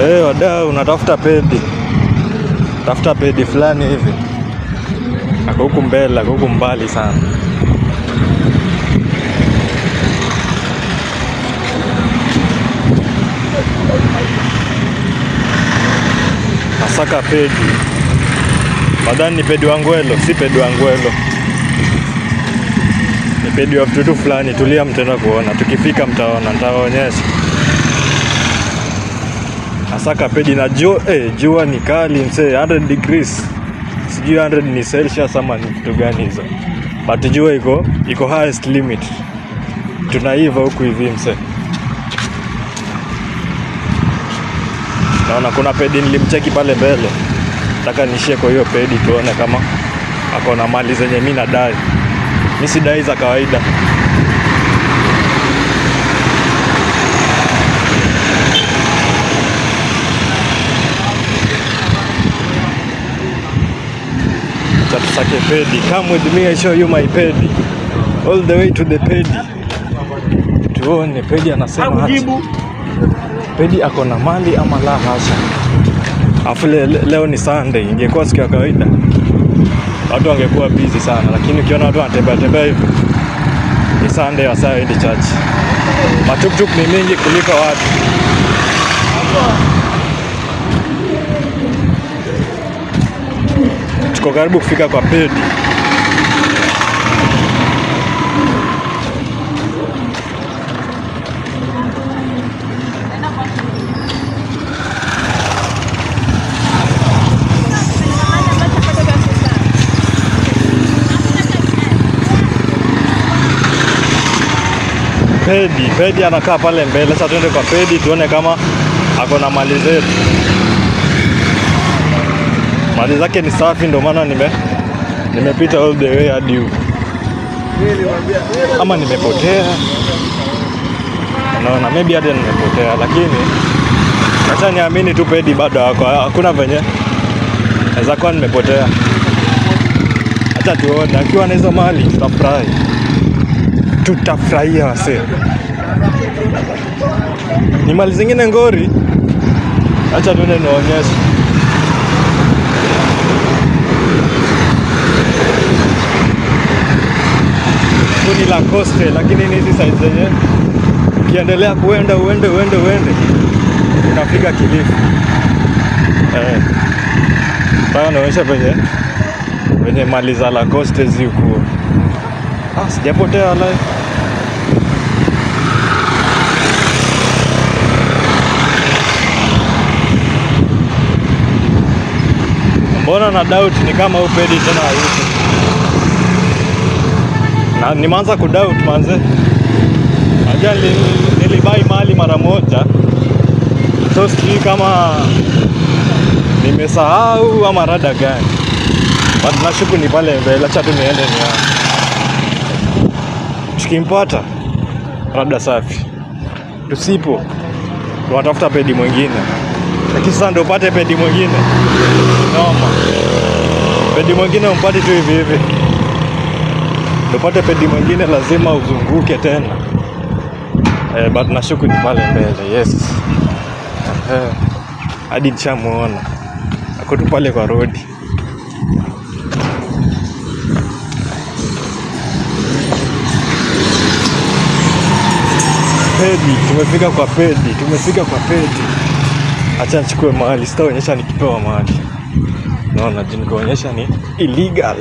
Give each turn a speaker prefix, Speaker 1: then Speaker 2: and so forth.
Speaker 1: Wadau, unatafuta pedi. Tafuta pedi fulani hivi. Ako huku mbele, ako huku mbali sana. Nasaka pedi. Madhani ni pedi wa Ngwelo, si pedi wa Ngwelo. Ni pedi wa mtutu fulani, tulia mtenda kuona. Tukifika mtaona, nitawaonyesha. Nasaka pedi na jua ni kali msee, 100 degrees. Sijui 100 ni Celsius ama ni kitu gani hizo. But jua iko highest limit. Tunaiva huku hivi msee. Naona kuna pedi nilimcheki pale mbele. Nataka nishie kwa hiyo pedi tuone kama ako na mali zenye mimi nadai. Mimi sidai za kawaida. Tusake pedi. Come with me, I show you my pedi. All the way to the pedi. Tuone pedi anasema aje. Pedi ako na mali ama la hasha. Afu leo ni Sunday, ingekuwa siku ya kawaida watu wangekuwa busy sana, lakini ukiona watu wanatembea hivi ni Sunday, wasaendi church. Matuktuk ni mingi kuliko watu. Tuko karibu kufika kwa pedi. Pedi anakaa pale mbele. Sasa tuende kwa pedi tuone kama ako na mali zetu. Mali zake ni safi, ndio maana nimepita all the way hadi huko. Ama nimepotea. Naona maybe hadi nimepotea, lakini acha niamini tu pedi bado hako. Hakuna venye naweza kuwa nimepotea. Acha tuone akiwa na hizo mali tutafurahi. Tutafurahia wase. Ni mali zingine ngori. Acha tuende nionyeshe. Kuni la Coste, lakini ni hizi size zenye ukiendelea kuenda uende unafika Kilifi. Sasa naonyesha venye mali za la Coste ziko. Sijapotea live. Mbona na doubt ni kama upedi tena hayupo. Na nimeanza kudoubt manze. Najua nilibai mali mara moja. So sijui kama nimesahau ama rada gani. But nashuku ni pale mbele, acha tu niende nione. Tukimpata labda safi. Tusipo tunatafuta pedi mwingine. Lakini sasa ndio upate pedi mwingine. Noma. Pedi mwingine umpate tu hivi hivi. Ndio upate pedi mwingine lazima uzunguke tena. But nashuku ni pale mbele. Yes. Hadi nishamuona. Ako tu pale kwa road. Pedi, tumefika kwa pedi. Acha nichukue mahali, sitaonyesha nikipewa mahali. Naona nikuonyesha ni illegal.